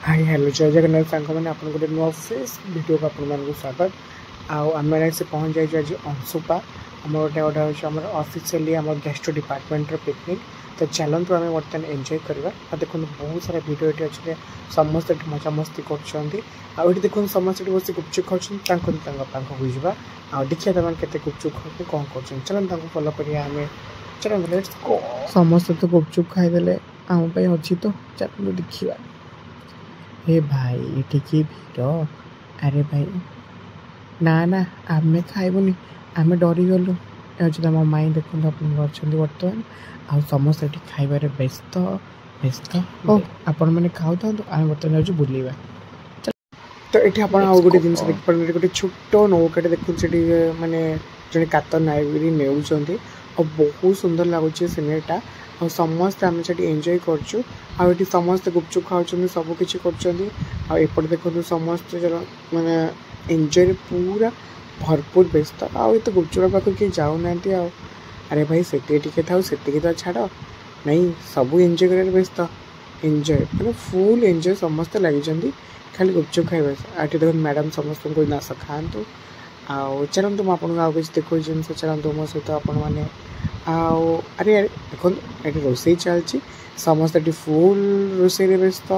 Hi hello जय जगन्नाथ सांग मैंने आप गोटे नुआ फ्रेश वीडियो को आपको स्वागत आम से पहुँच जाइए आज अंशुपा आम गोटे गोटे हूँ ऑफिशियली आम गेस्ट डिपार्टमेंट पिकनिक तो चलतु आम बर्तमान एंजॉय करवा देखो बहुत सारा भिड ये अच्छे समस्त मजा मस्ती कर देखो समस्त बस गुपचुप खाऊँ बुझा आ देखिए तुम के गुपचुप खाऊ कौन कर चलते फलो करें चलो लेट्स गो समस्त तो गुपचुप खाईदे आम अच्छी तो चलो देखा हे भाई ये भिड़ अरे भाई ना ना आम खाइबुनि आम डरीगलु ये माई देखते अच्छा बर्तमान आ समस्त ये खाइबार व्यस्त व्यस्त ओ आपण मैंने खाऊ था आम बर्तमान जाऊँ बुलवा तो ये आप गोटे जिन देखिए गोटे छोट नौकाटे देखते मानने जड़े कातर नायक नेउछंती और बहुत सुंदर लगुच सीनेटा और समस्त आम से एंजॉय करचु आठ समस्त गुपचुप खाऊँ सबकि करपट देखो समस्त माने एंजॉय पूरा भरपूर व्यस्त आउ तो गुपचुप पाक किए जाऊना अरे भाई से था से तो छाड़ नहीं सब एंजॉय कर व्यस्त एंजॉय मतलब फुल एंजॉय समस्त लगी खाली गुपचुप खाइबा आठ देखो मैडम समस्त को नाश खातु आउ चलतु मुझे आउ किसी देखो जिन चलतु मो सहित आपण मैंने अरे अरे देखो ये रोसे चलती समस्त ये फुल रोसे व्यस्त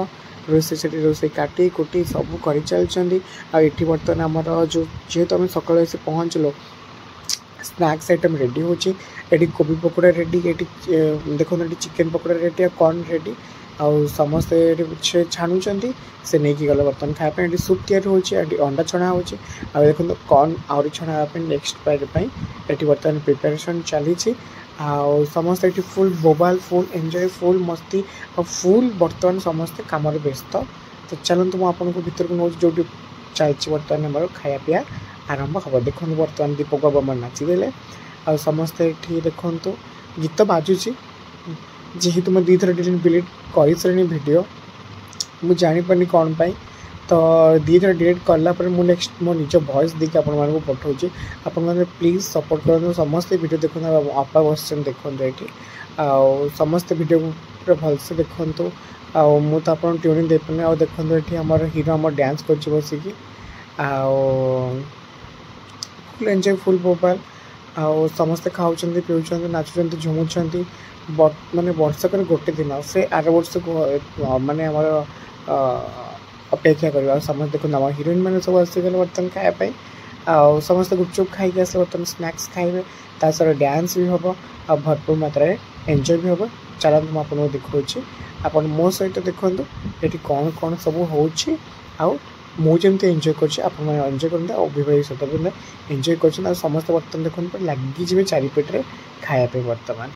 रोसे से रोसे काटी कुटी सब कर चलती आठी बर्तमान आमर जो जेहेतु आम सका पहुँचल स्नैक्स आइटम रेडी होती कोबी पकोड़ा रेडी ये देखो ये chicken pakora ready corn ready आउ समस्त ये छाणुंट से नहीं गला बर्तमान खायापी ये सूप तैयारी होची अंडा छणा होची आ देखो कॉर्न आहरी छणा नेक्स्ट पार्टी ये बर्तमान प्रिपेरेसन चली आउ समस्त ये फुल बोबाल फुल एंजॉय फुल मस्ती और फुल बर्तमान समस्त कम व्यस्त तो चलतु मुझे भर को नौ जो चलती बर्तमान आम खाया पीया आरंभ हम देखो बर्तमान दीपक बाबा आम नाचिदे आ समस्त ये देखु गीत बाजुची जेहेतु मैं 2 थर डिलीट कर सारे भिड मुझे जापानी कौन पाई तो 2 थर डिलीट कलापर मुझे नेक्स्ट मो निज वॉइस देखिए आपको पठाऊँ आपने प्लीज सपोर्ट करूँ समस्त वीडियो देखो आपा बस देखो ये समस्त वीडियो पूरा भलसे देखु मुझे तो आप ट्यूनिंग दे पाने आ देखो ये आम हीरो आम डांस कर बसिकी फुल एंजॉय फुल मोबाइल आउ समस्ते खाऊँ पीऊँ नाचुं झुमुंट माने वर्षक गोटे दिन से आर वर्ष को माने अपेक्षा कर समस्त देखो आम हिरोइन मैंने सब आसीगले बर्तमान खायापी आ समस्त गुपचुप खाई आस बर्तमान स्नैक्स खाइबे तासर डांस भी हम आ भरपूर मात्रा एंजॉय भी हम चलते मुझे देखा आप मो सहित देखु ये कौन कौन सब होची मुझे एंजॉय करजॉय करते अभिभावक सहित एंजॉय कर समस्त बर्तमान देखते लगिजे चारिपेटे खायापी बर्तमान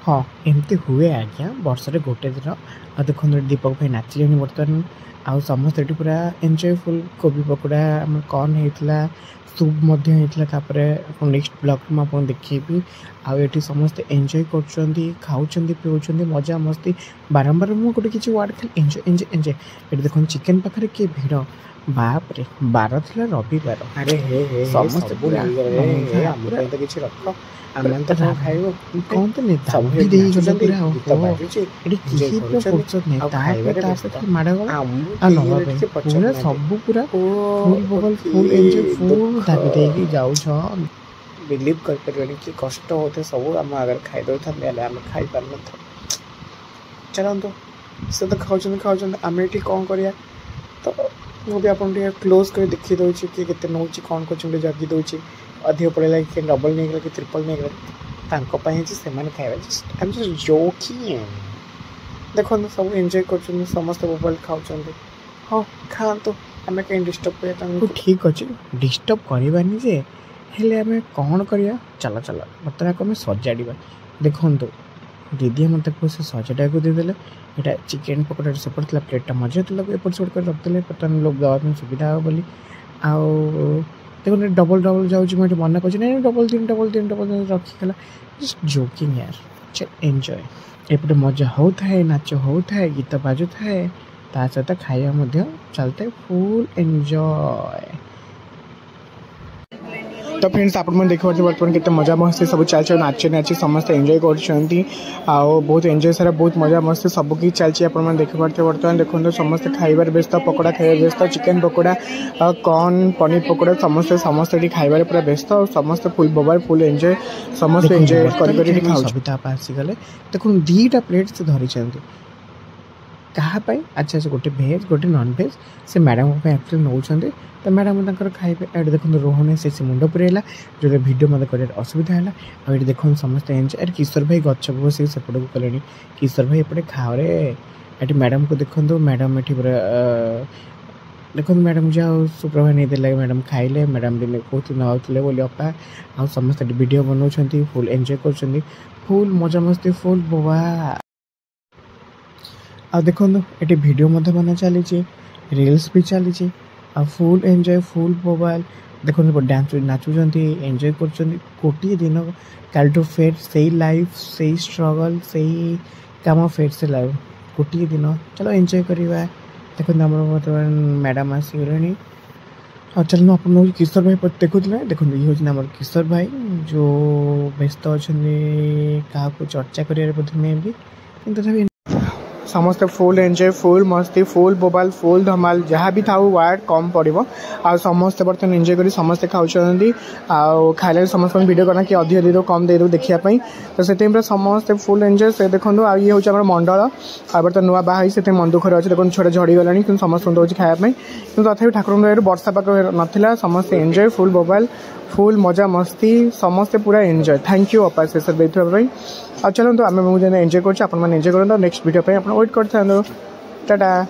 हाँ एमती हुए आज्ञा वर्ष गोटे दिन आ देखो दीपक भाई नाचिले बर्तमान आउ समस्त ये पूरा एंजॉय फुल कोबी पकोड़ा कॉर्न होता सूप नेक्स्ट ब्लॉग में आपको देखी आठी समस्त एंजॉय कर पीऊँ मजा मस्ती बारंबार मुझे गोटे किसी वार्ड खाली एंजॉय एंजॉय एंजॉय ये देखो चिकेन पाखे किए भिड़ बाप रे 12 थिला रविवार अरे हे हे समस्त पूरा तो किसी रख आम तो खाइबो कौन तो नेता सब दे गले पूरा हो एडी किसी पूरा फुर्सत नहीं तापर तापर माडा गला आ नवा पूरा सब पूरा फुल बगल फुल एंजॉय फुल दाबी देगी जाऊ छ बिलीव कर परबेनी कि कष्ट होते सब आम अगर खाई दो था मेले आम खाई पार न था चलतो से तो खाऊँ आम ये कौन करिया तो मुझे आपको क्लोज कर देखी दूसरी किए के नौ कौन कर जगी दूसरी अधिक पड़ेगा कि डबल नहीं गला कि ट्रिपल नहीं गला से खाइबा जोकिंग देखो सब एंजॉय कर समस्त मोबाइल खाऊँ हाँ खातु आम कहीं डिस्टर्ब कर ठीक अच्छे डिस्टर्ब करवानी जे हेले आम कौन करिया चल चल बर्तमान आम सजाड़ा देखु दीदी मत से सजाटा को देदेले यहाँ चिकेन पकोड़ा सेपट प्लेटा मजा एपट सेपट कर रखिले बर्तमान लोग दवा सुविधा हो बोली आउ देखो डबल डबल जाऊँगी मुझे मना कर डबल दिन रखीगला जस्ट जोकिंग यार चल एंजॉय एपटे मजा होता है नाच होता है गीत बाजू थाए ता सहित खाया चलता है फुल एंजॉय तो फ्रेंड्स आप देखिए बर्तमान केते मजा मस्ती सब चलছে नाचे नाचे समस्त एंजॉय करछंती आ बहुत एंजॉय सारा बहुत मजा मस्ती सब कि चलছে आपण देखि पारते बर्तमान देखो समस्त खाइबार व्यस्त पकोड़ा खाइबार व्यस्त चिकन पकोड़ा कॉर्न पनीर पकोड़ा समस्त खाइबार पूरा व्यस्त समस्त फुल बोबार फुल एंजॉय समस्त एंजॉय करी खाउ सबिता पासी गले देखो दीटा प्लेट से धरी छंती कहा अच्छा से गोटे भेज गोटे नॉन भेज से मैडम एक्चुअली नौ तो मैडम खाइबे ये देखो रोहन से मुंड पुरेला जो वीडियो मतलब कर असुविधा है आ देखो समस्त एंजॉय अरे किशोर भाई गच बस सेपट को कले किशोर भाई एपटे खाओ रे ये मैडम को देखो मैडम ये पूरा देखो मैडम जाओ सुप्रभा नहीं देला मैडम खाइले मैडम दिन कहते नौले बोली अपा आ समस्त वीडियो बनाऊँ फुल एंजॉय कर फुल मजा मस्ती फुल बोबा आ देखो ये वीडियो मत बना चली रील्स भी चली आ फुल एंजॉय फुल मोबाइल देखो डांस नाचुंट एंजॉय कर गोटे दिन काल टू फेर से लाइफ से स्ट्रगल से कम फेर से लाइफ गोटे दिन चलो एंजॉय करवा देखो बर्तमान मैडम आसगले और चलो आप किशोर भाई देखुले देखो ये हूँ किशोर भाई जो व्यस्त अच्छा क्या चर्चा कर समस्त फुल एंजॉय फुल मस्ती फुल बोबाल फुल धमाल जहाँ भी था वार्ड कम पड़ो आ समस्त बर्तमान एंजॉय कर समस्ते खाऊँ खाइले समस्त वीडियो करना कि अधिक दे दो कम दे दो देखापी तो से समस्ते फुल एंजॉय से देखो आ ये हूँ मंडल आ बर्तमान नुआ बाहर से मन दुखर अच्छे देखो छोटा झड़गलानी कि समस्त दूसरी खायापी कि तथा ठाकुर दया वर्षा पाक नाला समस्ते एंजॉय फुल मोबाइल फुल मजा मस्ती समस्ते पूरा एंजॉय थैंक यू अपा शेष देखापी आ चलते आम मुझे एंजॉय कर एंजॉय करें नेक्स्ट वीडियो पे वेट कर टाटा।